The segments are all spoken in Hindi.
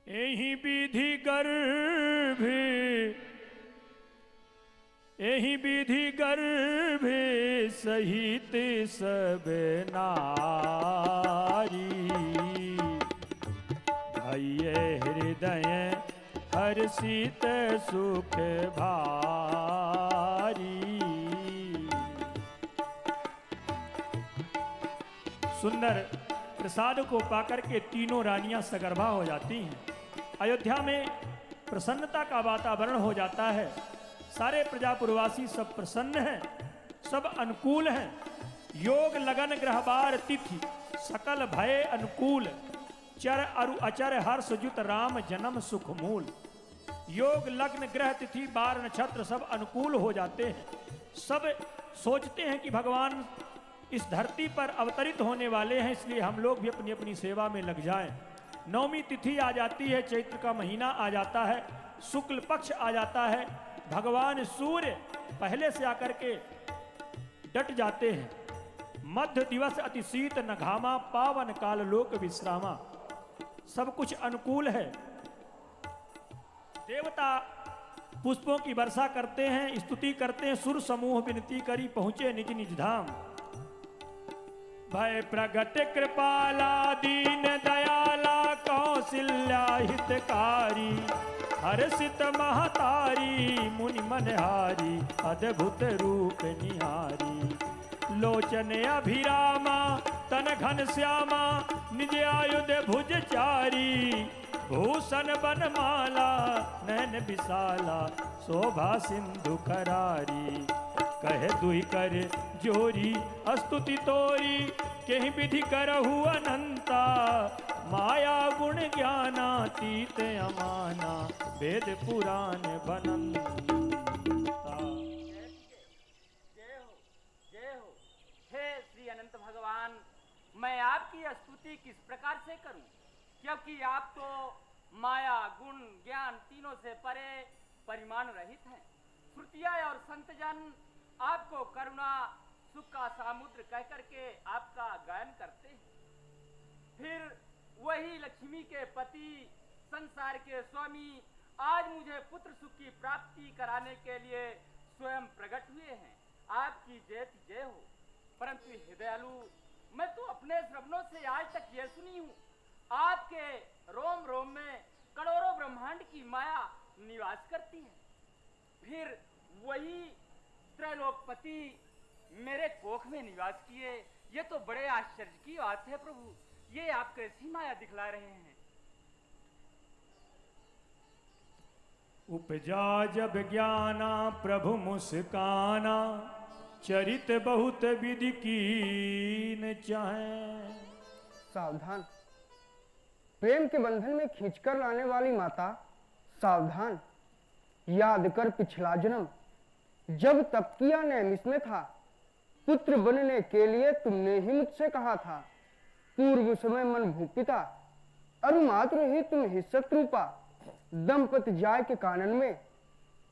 एहि विधि गर्भे, एहि विधि गर्भे सहित सब नारी, भये हृदय हर्षित सुख भारी। सुंदर प्रसाद को पाकर के तीनों रानियां सगर्भा हो जाती हैं। अयोध्या में प्रसन्नता का वातावरण हो जाता है। सारे प्रजापुरवासी सब प्रसन्न हैं, सब अनुकूल हैं। योग लगन ग्रह बार तिथि सकल भय अनुकूल, चर अरु अचर हर्ष जुत राम जन्म सुख मूल। योग लग्न ग्रह तिथि बार नक्षत्र सब अनुकूल हो जाते हैं। सब सोचते हैं कि भगवान इस धरती पर अवतरित होने वाले हैं, इसलिए हम लोग भी अपनी अपनी सेवा में लग जाएं। नवमी तिथि आ जाती है, चैत्र का महीना आ जाता है, शुक्ल पक्ष आ जाता है। भगवान सूर्य पहले से आकर के डट जाते हैं। मध्य दिवस अति शीत न घामा, पावन काल लोक विश्रामा। सब कुछ अनुकूल है। देवता पुष्पों की वर्षा करते हैं, स्तुति करते हैं। सुर समूह विनती करी पहुंचे निज निज धाम। भय प्रगट कृपाला दीन दयाला, कौशल्या हितकारी। हर्षित महतारी मुनि मनहारी, अद्भुत रूप निहारी। लोचन अभिरामा तन घन श्यामा, निज आयुध भुज चारी। भूषण बनमाला नैन विशाला, शोभा सिंधु करारी। कहे दुहि कर जोरी स्तुति तोरी, केहि विधि करहु अनंता। माया गुण ज्ञानातीत अमाना, वेद पुराण बनंता। जय हो, जय हो। हे श्री अनंत भगवान, मैं आपकी स्तुति किस प्रकार से करूं, क्योंकि आप तो माया गुण ज्ञान तीनों से परे परिमाण रहित हैं। श्रुतियाँ और संतजन आपको करुणा सुख का समुद्र कह करके आपका गायन करते हैं। फिर वही लक्ष्मी के पति संसार के स्वामी आज मुझे पुत्र सुख की प्राप्ति कराने के लिए स्वयं प्रकट हुए हैं। आपकी जय जय हो। परंतु हे दयालु, मैं तो अपने श्रवणों से आज तक ये सुनी हूँ, आपके रोम रोम में करोड़ों ब्रह्मांड की माया निवास करती है। फिर वही त्रैलोकपति मेरे कोख में निवास किए, ये तो बड़े आश्चर्य की बात है प्रभु। ये आप कैसी माया दिखला रहे हैं? उपजा जब ज्ञाना प्रभु मुस्काना, चरित बहुत विधि कीन चाहे। सावधान, प्रेम के बंधन में खींचकर लाने वाली माता सावधान। याद कर पिछला जन्म, जब तप किया नैमिष में था। पुत्र बनने के लिए तुमने ही मुझसे कहा था। पूर्व समय मन भूपिता, अरु मातृ ही तुम ही शत्रुपा। दंपति जाय के कानन में,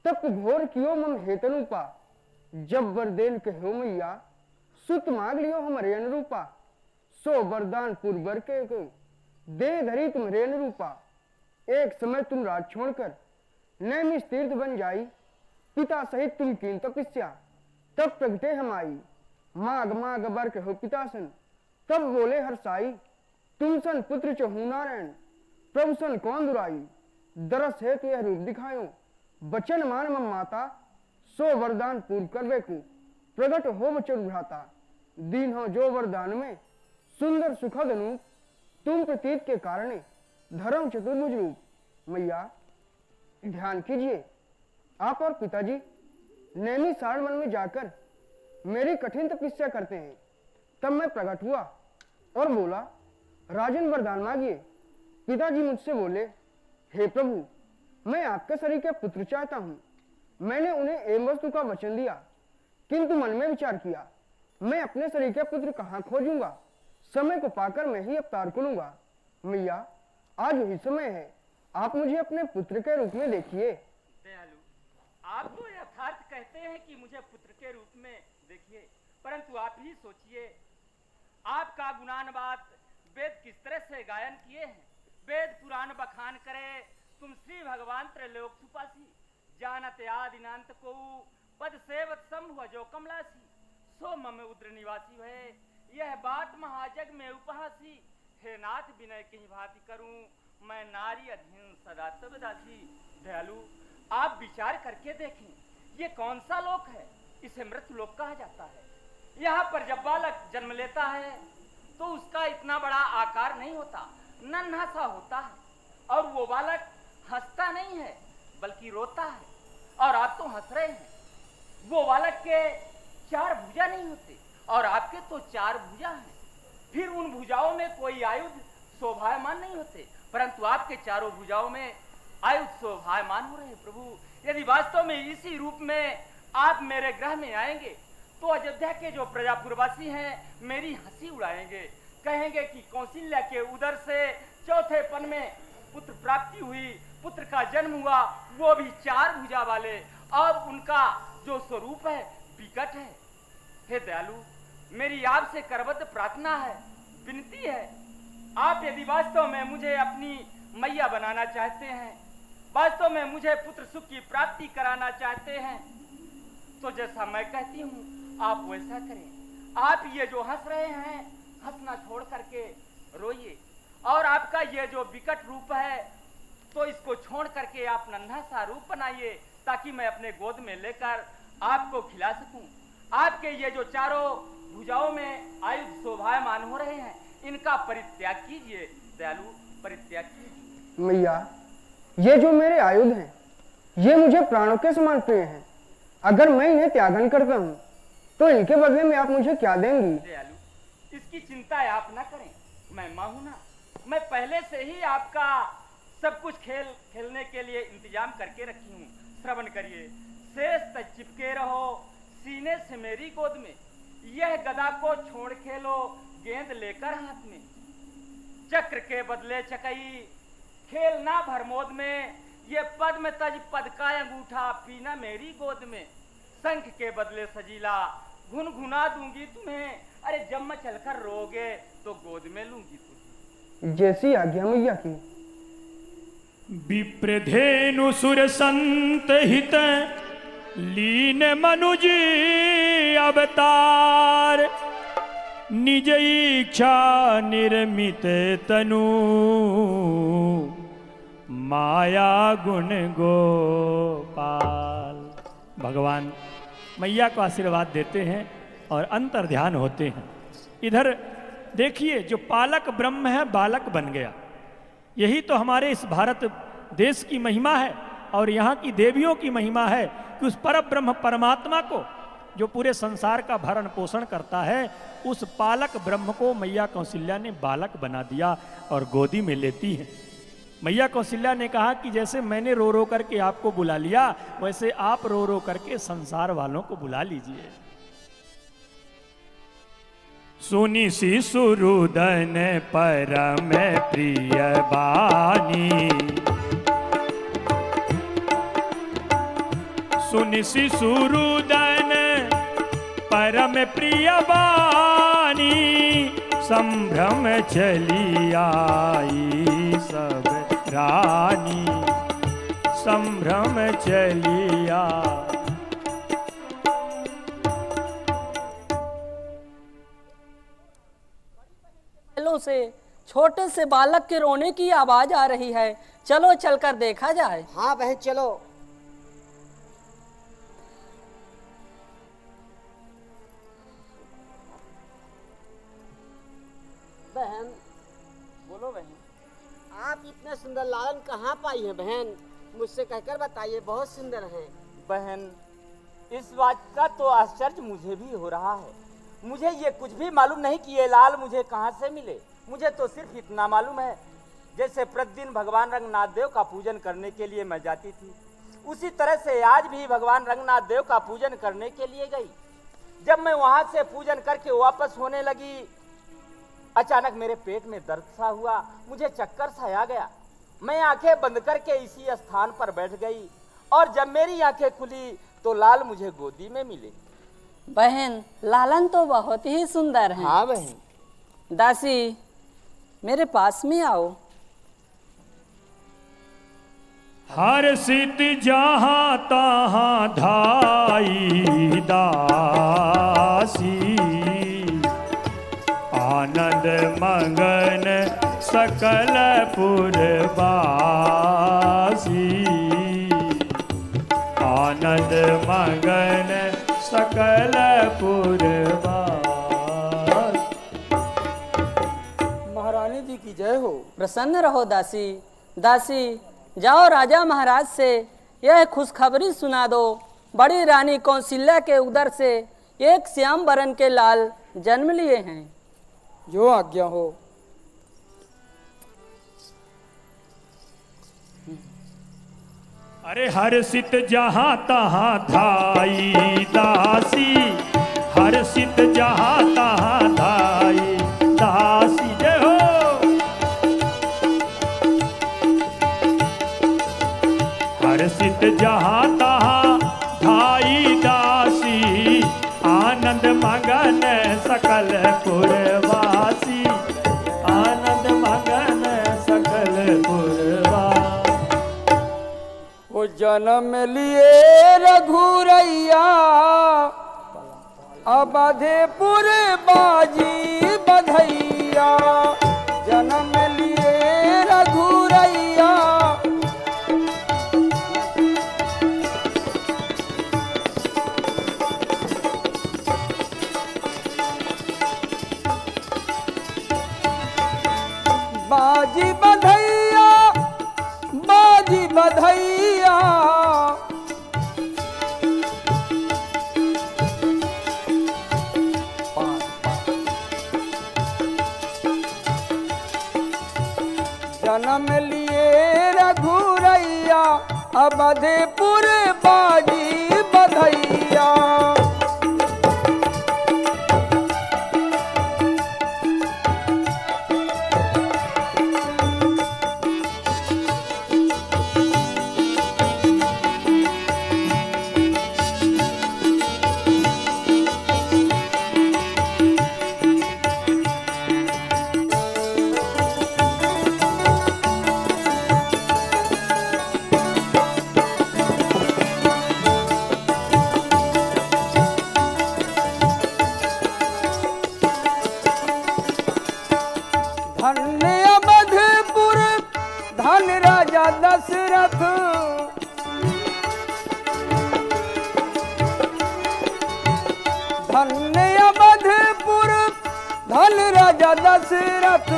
तप घोर कियो मम हेतनुपा। जब वरदेन कहो मैया, सुत मांग लियो हमरे अनुरूपा। सो वरदान पूर्वर के दे धरी तुम्हारे अनुरूपा। एक समय तुम राज छोड़कर नैमिष तीर्थ बन जाई। पिता सहित तुम कीन तपस्या, तब प्रगटे हम आई। माग माग बर कहो पिता सन, तब बोले हर्षाई। तुम सन पुत्र चहु नारायण, प्रभु सन कौन दुराई। दरस है तो यह रूप दिखायो, बचन मान मम माता। सो वरदान पूर्व करवे को, प्रगट हो बचन भ्राता। दीन हो जो वरदान में, सुंदर सुखद अनूप। तुम प्रतीत के कारणे, धर्म चतुर्भुज रूप। मैया ध्यान कीजिए, आप और पिताजी नैमिषारण्य वन में जाकर मेरी कठिन तपस्या करते हैं। तब मैं प्रकट हुआ और बोला, राजन वरदान मांगिए। पिताजी मुझसे बोले, हे प्रभु, मैं आपके शरीर के पुत्र चाहता हूँ। मैंने उन्हें एवं वस्तु का वचन दिया, किंतु मन में विचार किया, मैं अपने शरीर के पुत्र कहाँ खोजूंगा। समय को पाकर मैं ही अवतार करूंगा। मैया आज वही समय है, आप मुझे अपने पुत्र के रूप में देखिए। दयालु, आप तो यथार्थ कहते हैं कि मुझे पुत्र के रूप में देखिए, परंतु आप ही सोचिए, आपका गुणानुवाद वेद किस तरह से गायन किए हैं। वेद पुराण बखान करे, तुम श्री भगवान त्रैलोक सुपासी, जानत आदि नांत को पद सेवत संभव जो कमलासी, सो मम उद्र निवासी है, यह बात महाजग में उपहासी, हे नाथ विनय कहीं भांति करूं, मैं नारी अधीन सदा तब दासी। दयालु, आप विचार करके देखें, ये कौन सा लोक है? इसे मृत्यु लोक कहा जाता है। यहाँ पर जब बालक जन्म लेता है तो उसका इतना बड़ा आकार नहीं होता, नन्हा सा होता है, और वो बालक हंसता नहीं है बल्कि रोता है, और आप तो हंस रहे हैं। वो बालक के 4 भुजा नहीं होते और आपके तो 4 भुजा हैं। फिर उन भुजाओं में कोई आयुध शोभायमान नहीं होते, परंतु आपके चारों भुजाओं में आयुध शोभायमान हो रहे हैं। प्रभु, यदि वास्तव में इसी रूप में आप मेरे ग्रह में आएंगे तो अयोध्या के जो प्रजापुरवासी हैं मेरी हंसी उड़ाएंगे, कहेंगे कि कौशल्या के उदर से चौथे पन में पुत्र प्राप्ति हुई, पुत्र का जन्म हुआ, वो भी 4 भुजा वाले, और उनका जो स्वरूप है विकट है। हे दयालु, मेरी आपसे करबद्ध प्रार्थना है, विनती है, आप यदि वास्तव में मुझे अपनी मैया बनाना चाहते हैं, वास्तव में मुझे पुत्र सुख की प्राप्ति कराना चाहते हैं, तो जैसा मैं कहती हूँ आप वैसा करें। आप ये जो हंस रहे हैं, हंसना छोड़ करके रोइए, और आपका ये जो विकट रूप है तो इसको छोड़ करके आप नन्हा सा रूप बनाइए, ताकि मैं अपने गोद में लेकर आपको खिला सकूं। आपके ये जो चारों भुजाओं में आयुध शोभायमान हो रहे हैं, इनका परित्याग कीजिए। दयालु, परित्याग कीजिए। मैया, ये जो मेरे आयुध हैं, ये मुझे प्राणों के समान प्रिय हैं। अगर मैं इन्हें त्यागन करता हूँ तो इनके बदले में आप मुझे क्या देंगी? दयालु, इसकी चिंता आप ना करें, मैं माँ हूं ना, मैं पहले से ही आपका सब कुछ खेलने के लिए इंतजाम करके रखी हूँ। श्रवण करिए, शेष तक चिपके रहो सीने से मेरी गोद में, यह गदा को छोड़ खेलो गेंद लेकर हाथ में, चक्र के बदले चकई खेलना भरमोद में, ये पद्म तज पद का अंगूठा पीना मेरी गोद में, शंख के बदले सजीला गुनगुना दूंगी तुम्हें, अरे जब मैं चलकर रोगे तो गोद में लूंगी तुम्हें। जैसी आज्ञा मैया की। विप्रधेनु सुर संत हित लीन मनुज अवतार, निज इच्छा निर्मित तनु माया गुण गोपाल। भगवान मैया को आशीर्वाद देते हैं और अंतर ध्यान होते हैं। इधर देखिए, जो पालक ब्रह्म है बालक बन गया। यही तो हमारे इस भारत देश की महिमा है और यहाँ की देवियों की महिमा है कि उस पर ब्रह्म परमात्मा को, जो पूरे संसार का भरण पोषण करता है, उस पालक ब्रह्म को मैया कौशल्या ने बालक बना दिया और गोदी में लेती है। मैया कौशल्या ने कहा कि जैसे मैंने रो रो करके आपको बुला लिया, वैसे आप रो रो करके संसार वालों को बुला लीजिए। सुनि शिशुरुदन परम प्रिय बानी, सुनि शिशुरुदन परम प्रिय बानी, संभ्रम चली आई सब रानी, संभ्रम चलिया। से छोटे से बालक के रोने की आवाज आ रही है, चलो चलकर देखा जाए। हाँ बहन चलो। बहन, बोलो बहन। आप इतने सुंदर लालन कहाँ पाई हैं बहन? मुझसे कहकर बताइए, बहुत सुंदर हैं। बहन, इस बात का तो आश्चर्य मुझे भी हो रहा है। मुझे ये कुछ भी मालूम नहीं कि ये लाल मुझे कहाँ से मिले। मुझे तो सिर्फ इतना मालूम है, जैसे प्रतिदिन भगवान रंगनाथ देव का पूजन करने के लिए मैं जाती थी, उसी तरह से आज भी भगवान रंगनाथ देव का पूजन करने के लिए गई। जब मैं वहां से पूजन करके वापस होने लगी, अचानक मेरे पेट में दर्द सा हुआ, मुझे चक्कर सा आ गया। मैं आंखें बंद करके इसी स्थान पर बैठ गई, और जब मेरी आंखें खुली तो लाल मुझे गोदी में मिले। बहन, लालन तो बहुत ही सुंदर है। हाँ बहन। दासी, मेरे पास में आओ। हर सित जहाँ तहाँ धाई दासी, आनंद मगन सकल पुरवासी, आनंद मगन सकल पुरवासी। महारानी जी की जय हो। प्रसन्न रहो दासी। दासी जाओ राजा महाराज से यह खुशखबरी सुना दो, बड़ी रानी कौशल्या के उदर से एक श्याम बरन के लाल जन्म लिए हैं। जो आज्ञा हो। अरे हर्षित जहाँ तहाँ धाई दासी, हर्षित जहाँ तहाँ धाई दासी। जय हो। हर्षित जहाँ तहाँ धाई दासी, आनंद मगन सकल पुरवासी, आनंद मगन सकल पुरवासी। वो जन्म लिए रघुरैया, अबधेपुर बाजी बधैया। जन्म लिए रघुरैया, बाजी बधैया, बाजी बधैया। जन्म लिए रघुरैया, अबधेपुर बाजी बधैया। धन्य अवधपुर धन राजा दशरथ, धन्य अवधपुर धन राजा दशरथ।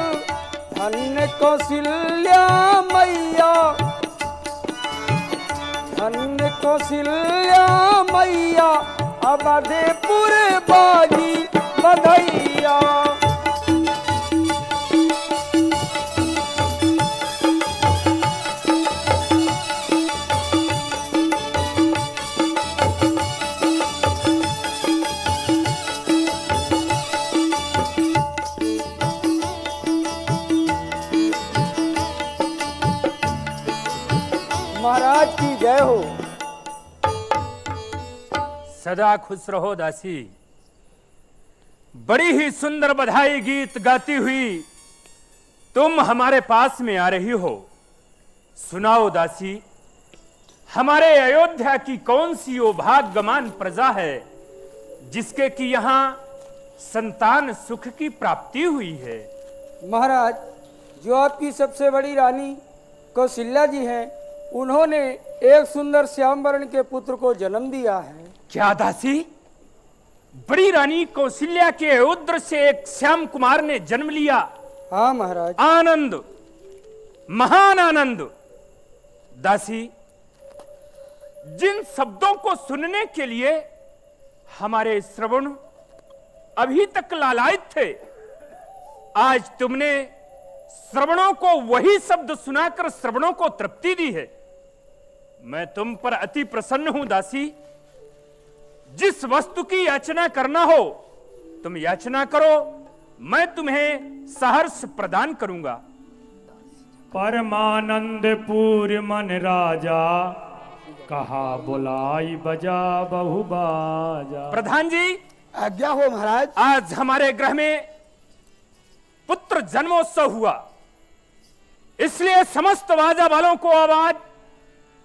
धन्य कौशल्या मैया, धन्य कौशल्या मैया। अवधपुर बाजी बधैया। महाराज की जय हो। सदा खुश रहो दासी। बड़ी ही सुंदर बधाई गीत गाती हुई तुम हमारे पास में आ रही हो। सुनाओ दासी, हमारे अयोध्या की कौन सी वो भाग्यमान प्रजा है जिसके कि यहां संतान सुख की प्राप्ति हुई है? महाराज, जो आपकी सबसे बड़ी रानी कौशल्या जी हैं, उन्होंने एक सुंदर श्याम वर्ण के पुत्र को जन्म दिया है। क्या दासी, बड़ी रानी कौशल्या के उद्र से एक श्याम कुमार ने जन्म लिया? हाँ महाराज। आनंद, महान आनंद। दासी, जिन शब्दों को सुनने के लिए हमारे श्रवण अभी तक लालायित थे, आज तुमने श्रवणों को वही शब्द सुनाकर श्रवणों को तृप्ति दी है। मैं तुम पर अति प्रसन्न हूं दासी। जिस वस्तु की याचना करना हो तुम याचना करो, मैं तुम्हें सहर्ष प्रदान करूंगा। परमानंद पूर मन राजा, कहा बुलाई बजा बहु बाजा। प्रधान जी, आज्ञा हो महाराज। आज हमारे गृह में पुत्र जन्मोत्सव हुआ, इसलिए समस्त बाजा वालों को आवाज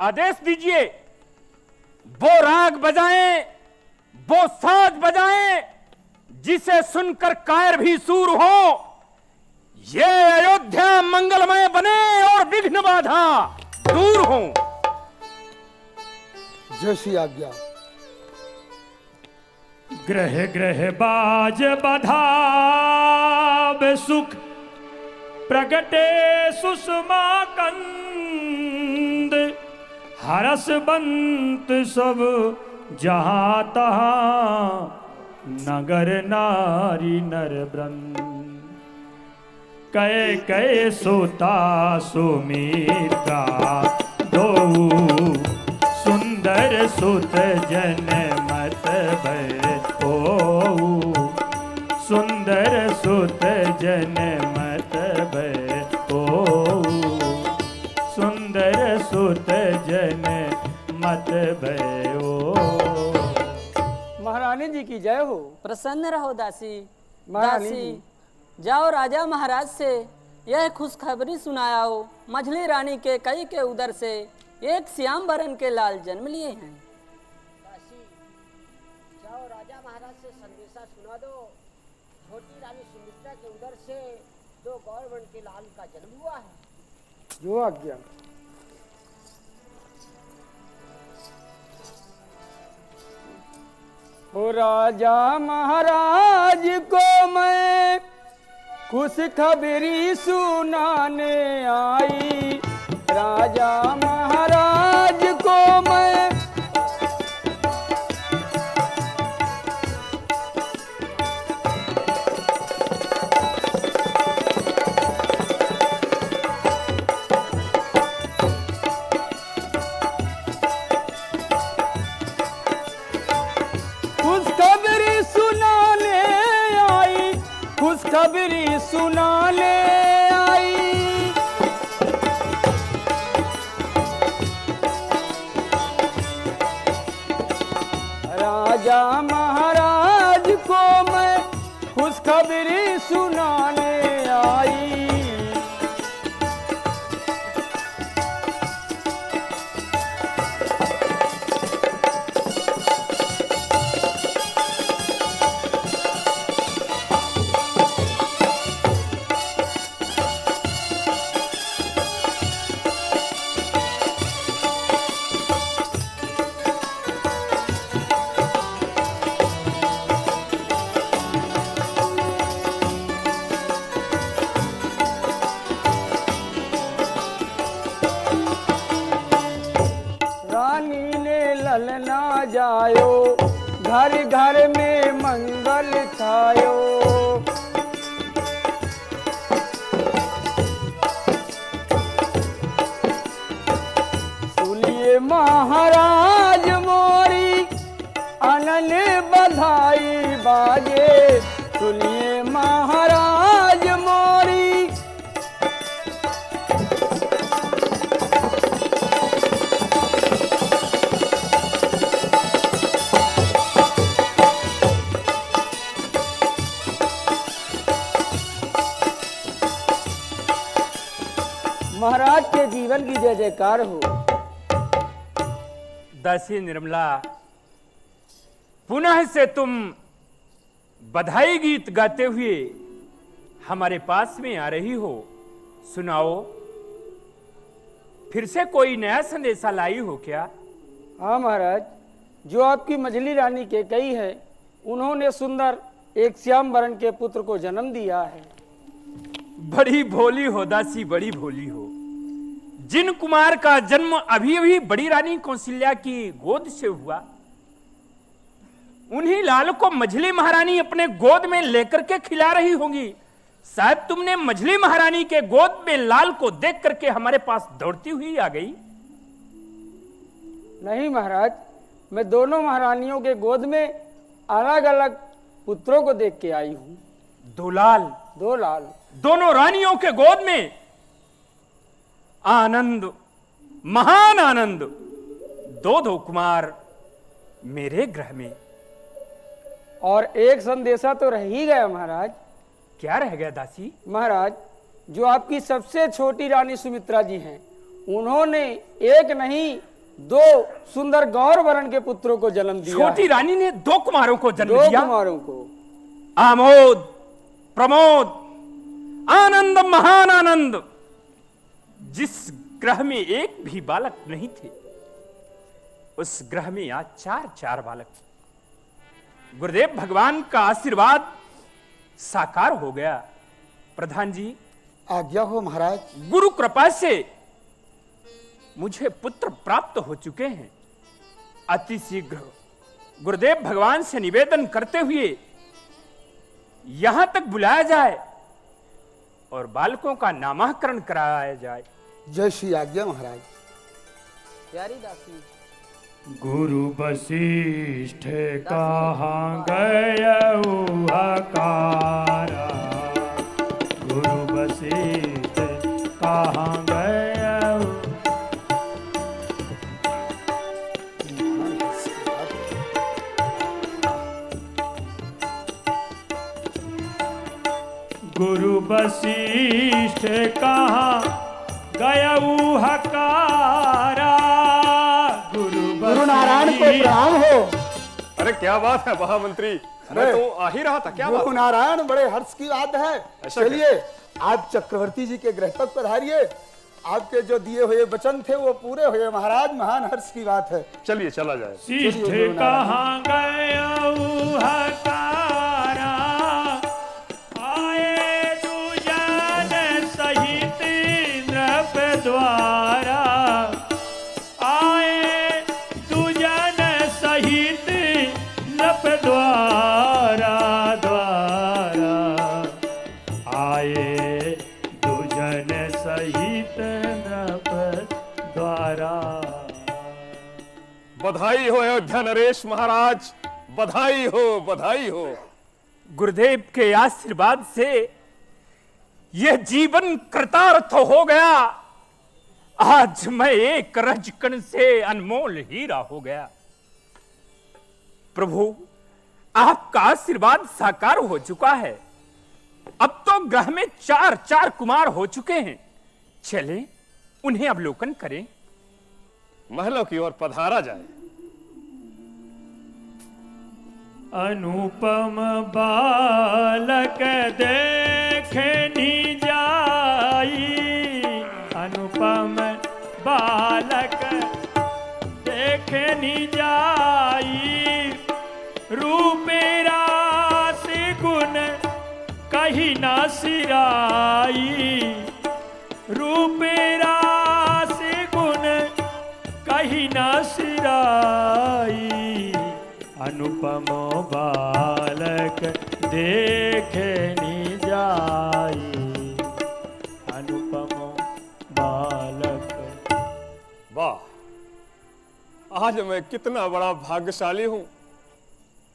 आदेश दीजिए, वो राग बजाएं, वो साज बजाएं जिसे सुनकर कायर भी सूर हो। ये अयोध्या मंगलमय बने और विघ्न बाधा दूर हो। जैसी आज्ञा। ग्रह ग्रह बाज बधाव सुख प्रगटे सुषमा कंद हरस बंत सब जहां तहां नगर नारी नर वृंद कहे कहे सोता सुमीता दो सुंदर सुत जन मत भय ओ सुंदर सुत जन मत भय ओ सुंदर सुत जन मत भय ओ। महारानी जी की जय हो। प्रसन्न रहो दासी। महारानी दासी जाओ राजा महाराज से यह खुशखबरी सुनाओ, मझली रानी के कई के उदर से एक श्याम बरन के लाल जन्म लिए हैं। दासी जाओ राजा महाराज से संदेशा सुना दो, छोटी रानी सुमित्रा के उदर से 2 गौरवर्ण के लाल का जन्म हुआ है। जो आज्ञा। ओ राजा महाराज को मैं खुशखबरी सुनाने आई, राजा महाराज को मैं खुशखबरी सुनाने आई, खुशखबरी सुनाने आई। राजा महाराज को मैं खुशखबरी सुनाने आई। रानी ने ललना जायो, घर घर में मंगल छायो। सुनिए महाराज मोरी अनन बधाई बाजे, सुनिए महाराज मोरी महाराज के जीवन की जय जयकार हो। दासी निर्मला, पुनः से तुम बधाई गीत गाते हुए हमारे पास में आ रही हो। सुनाओ, फिर से कोई नया संदेशा लाई हो क्या? हाँ महाराज, जो आपकी मझली रानी के कई है, उन्होंने सुंदर एक श्याम बरन के पुत्र को जन्म दिया है। बड़ी भोली हो दासी, बड़ी भोली हो। जिन कुमार का जन्म अभी अभी बड़ी रानी कौशल्या की गोद से हुआ, उन्हीं लाल को मझली महारानी अपने गोद में लेकर के खिला रही होंगी। शायद तुमने मझली महारानी के गोद में लाल को देख करके हमारे पास दौड़ती हुई आ गई। नहीं महाराज, मैं दोनों महारानियों के गोद में अलग अलग पुत्रों को देख के आई हूँ। दो लाल, 2 लाल दोनों रानियों के गोद में। आनंद, महान आनंद। 2 कुमार मेरे ग्रह में। और एक संदेशा तो रह ही गया महाराज। क्या रह गया दासी? महाराज, जो आपकी सबसे छोटी रानी सुमित्रा जी हैं, उन्होंने एक नहीं 2 सुंदर गौर वर्ण के पुत्रों को जन्म दिया छोटी है। रानी ने 2 कुमारों को जन्म 2 दिया। कुमारों को। आमोद, प्रमोद, आनंद, महान आनंद। जिस ग्रह में एक भी बालक नहीं थे, उस ग्रह में आज 4 बालक। गुरुदेव भगवान का आशीर्वाद साकार हो गया। प्रधान जी, आज्ञा हो महाराज। गुरु कृपा से मुझे पुत्र प्राप्त हो चुके हैं। अति शीघ्र गुरुदेव भगवान से निवेदन करते हुए यहां तक बुलाया जाए और बालकों का नामकरण कराया जाए। जय श्री आज्ञा महाराज। प्यारी दासी, गुरु वशिष्ठ कहाँ गयऊ हकारा, गुरु वशिष्ठ कहाँ गयऊ। गुरु वशिष्ठ कहाँ गयऊ हकारा, गुरु नारायण को प्रणाम हो। अरे क्या बात है महामंत्री, मैं तो आ ही रहा था। क्या बात? गुरु नारायण, बड़े हर्ष की बात है। ऐसा चलिए आप चक्रवर्ती जी के गृह तक पधारिए। आपके जो दिए हुए वचन थे वो पूरे हुए महाराज। महान हर्ष की बात है। चलिए चला जाए। शिष्ठ कहाँ गयऊ हकारा, आए दुजन सहित नृप द्वारा, आए दुजन सहित नृप द्वारा द्वारा, आए दुजन सहित नृप द्वारा। बधाई हो अयोध्या नरेश महाराज, बधाई हो, बधाई हो। गुरुदेव के आशीर्वाद से यह जीवन कृतार्थ हो गया। आज मैं एक रजकण से अनमोल हीरा हो गया। प्रभु, आपका आशीर्वाद साकार हो चुका है। अब तो ग्रह में 4 कुमार हो चुके हैं। चलें, उन्हें अवलोकन करें। महलों की ओर पधारा जाए। अनुपम बालक देखनी जाई, अनुपम बालक देखनी जाई, रूप रास गुण कहीं ना सिराई, रूप रास गुण कहीं ना सिराई, अनुपम बालक देखनी जाई, अनुपम बालक। वाह, आज मैं कितना बड़ा भाग्यशाली हूं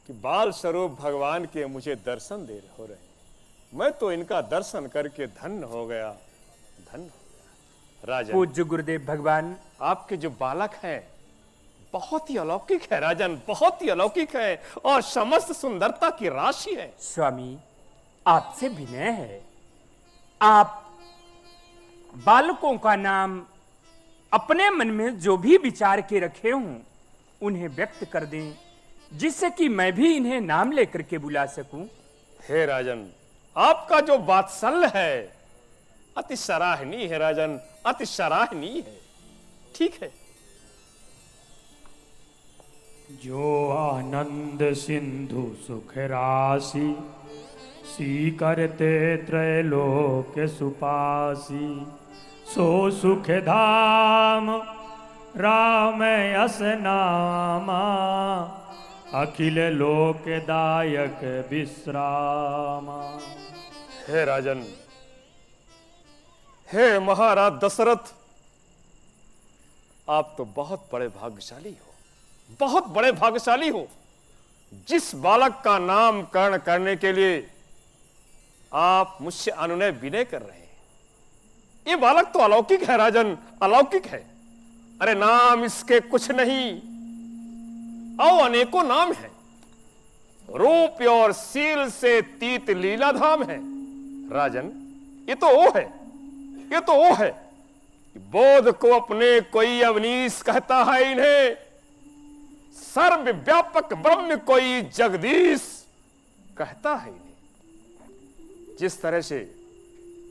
कि बाल स्वरूप भगवान के मुझे दर्शन दे हो रहे हैं। मैं तो इनका दर्शन करके धन्य हो गया, धन्य हो गया। राजन, पूज्य गुरुदेव भगवान, आपके जो बालक हैं बहुत ही अलौकिक है राजन, बहुत ही अलौकिक है और समस्त सुंदरता की राशि है। स्वामी, आपसे विनय है। आप बालकों का नाम अपने मन में जो भी विचार के रखे हों उन्हें व्यक्त कर दें, जिससे कि मैं भी इन्हें नाम लेकर के बुला सकूं। हे राजन, आपका जो वात्सल्य है अति सराहनीय है राजन, अति सराहनीय है। ठीक है। जो आनंद सिंधु सुख राशि, सी करते त्रैलोक सुपासी, सो सुख धाम राम यस नामा, अखिल लोकदायक विश्रामा। हे राजन, हे महाराज दशरथ, आप तो बहुत बड़े भाग्यशाली हो, बहुत बड़े भाग्यशाली हो। जिस बालक का नामकरण करने के लिए आप मुझसे अनुनय विनय कर रहे हैं, ये बालक तो अलौकिक है राजन, अलौकिक है। अरे नाम इसके कुछ नहीं और अनेकों नाम है। रूप और सील से तीत लीला धाम है। राजन, ये तो वो है, ये तो वो है कि बोध को अपने कोई अवनीश कहता है, इन्हें सर्वव्यापक ब्रह्म कोई जगदीश कहता है इन्हें। जिस तरह से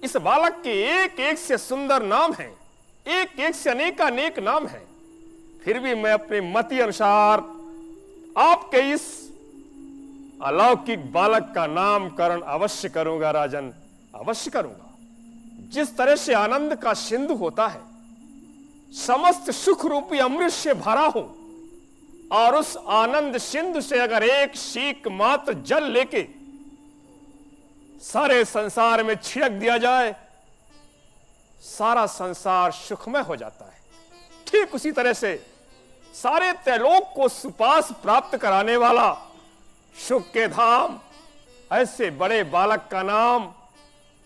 इस बालक के एक एक से सुंदर नाम है, एक एक से अनेक नाम है, फिर भी मैं अपने मति अनुसार आपके इस अलौकिक बालक का नामकरण अवश्य करूंगा राजन, अवश्य करूंगा। जिस तरह से आनंद का सिंधु होता है, समस्त सुख रूपी अमृत से भरा हो, और उस आनंद सिंधु से अगर एक सीक मात्र जल लेके सारे संसार में छिड़क दिया जाए, सारा संसार सुखमय हो जाता है। ठीक उसी तरह से सारे त्रैलोक को सुपास प्राप्त कराने वाला सुख के धाम, ऐसे बड़े बालक का नाम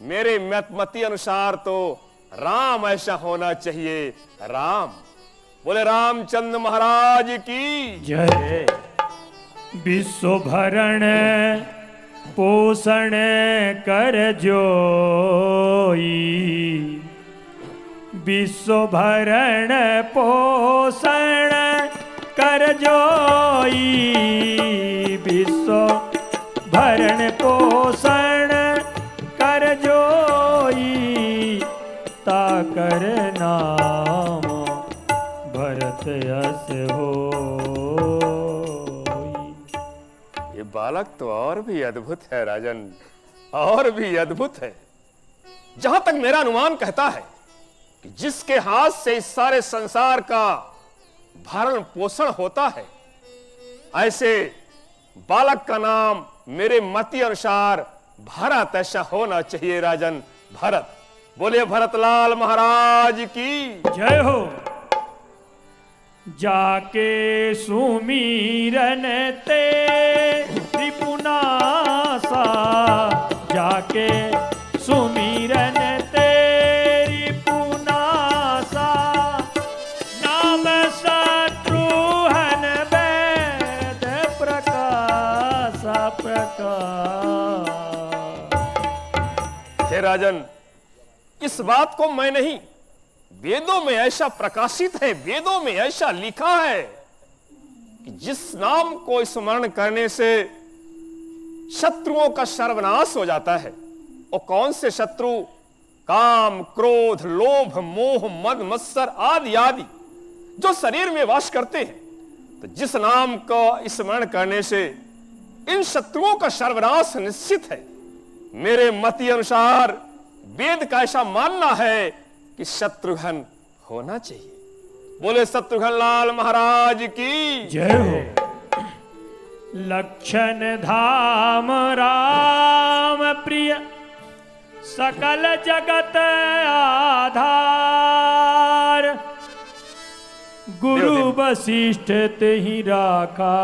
मेरे मति अनुसार तो राम ऐसा होना चाहिए। राम, बोले रामचंद्र महाराज की जय। विश्व भरण पोषण कर जोई, विश्व भरण पोषण कर जोई, विश्व भरण पोषण कर जोई, ताकर नाम भरत यस होई। ये बालक तो और भी अद्भुत है राजन, और भी अद्भुत है। जहां तक मेरा अनुमान कहता है कि जिसके हाथ से इस सारे संसार का भरण पोषण होता है, ऐसे बालक का नाम मेरे मति अनुसार भरत ऐसा होना चाहिए राजन, भरत। बोले भरतलाल महाराज की जय हो। जाके सुमीरन ते त्रिपुनासा, जाके सुमीरन तेरी पुनासा, नाम शत्रुहन वेद प्रकाश प्रकाश। हे राजन, इस बात को मैं नहीं, वेदों में ऐसा प्रकाशित है, वेदों में ऐसा लिखा है कि जिस नाम को स्मरण करने से शत्रुओं का सर्वनाश हो जाता है। और कौन से शत्रु? काम, क्रोध, लोभ, मोह, मद, मत्सर आदि आदि जो शरीर में वास करते हैं। तो जिस नाम को स्मरण करने से इन शत्रुओं का सर्वनाश निश्चित है। मेरे मति अनुसार वेद का ऐसा मानना है कि शत्रुघ्न होना चाहिए। बोले शत्रुघ्न लाल महाराज की जय हो। लक्षण धाम राम प्रिय, सकल जगत आधार, गुरु वशिष्ठ तेहि राखा,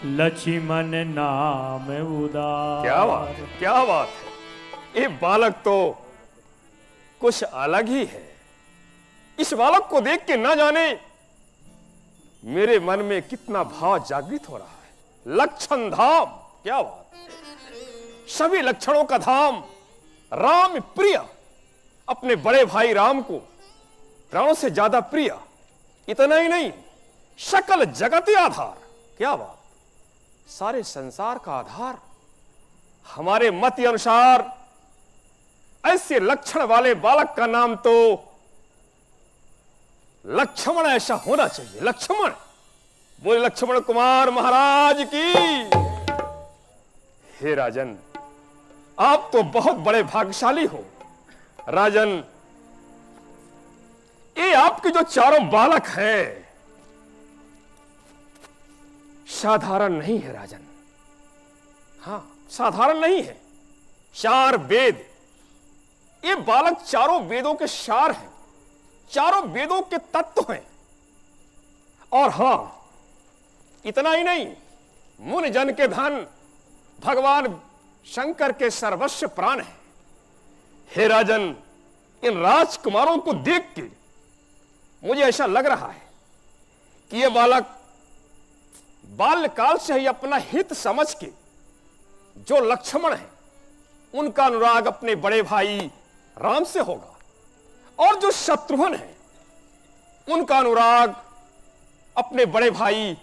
लक्ष्मण नाम उदार। क्या बात है, क्या बात है। ये बालक तो कुछ अलग ही है। इस बालक को देख के ना जाने मेरे मन में कितना भाव जागृत हो रहा है। लक्षण धाम, क्या बात, सभी लक्षणों का धाम, राम प्रिय, अपने बड़े भाई राम को प्राणों से ज्यादा प्रिय। इतना ही नहीं, सकल जगत आधार, क्या बात, सारे संसार का आधार। हमारे मत अनुसार ऐसे लक्षण वाले बालक का नाम तो लक्ष्मण ऐसा होना चाहिए। लक्ष्मण, बोले लक्ष्मण कुमार महाराज की। हे राजन, आप तो बहुत बड़े भाग्यशाली हो। राजन, ये आपके जो चारों बालक हैं साधारण नहीं है राजन। हां, साधारण नहीं है। चार वेद, ये बालक चारों वेदों के सार हैं, चारों वेदों के तत्व हैं। और हां, इतना ही नहीं, मुनि जन के धन, भगवान शंकर के सर्वस्व प्राण है। हे राजन, इन राजकुमारों को देख के मुझे ऐसा लग रहा है कि ये बालक बाल्यकाल से ही अपना हित समझ के जो लक्ष्मण है उनका अनुराग अपने बड़े भाई राम से होगा। और जो शत्रुघ्न है उनका अनुराग अपने बड़े भाई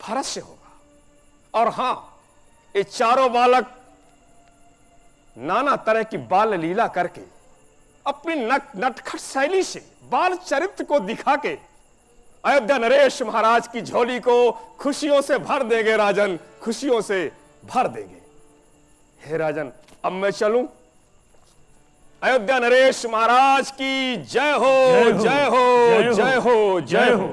भरत से होगा। और हां, ये चारों बालक नाना तरह की बाल लीला करके अपनी नटखट शैली से बाल चरित्र को दिखा के अयोध्या नरेश महाराज की झोली को खुशियों से भर देंगे राजन, खुशियों से भर देंगे। हे राजन, अब मैं चलूं? अयोध्या नरेश महाराज की जय हो, जय हो, जय हो, जय हो।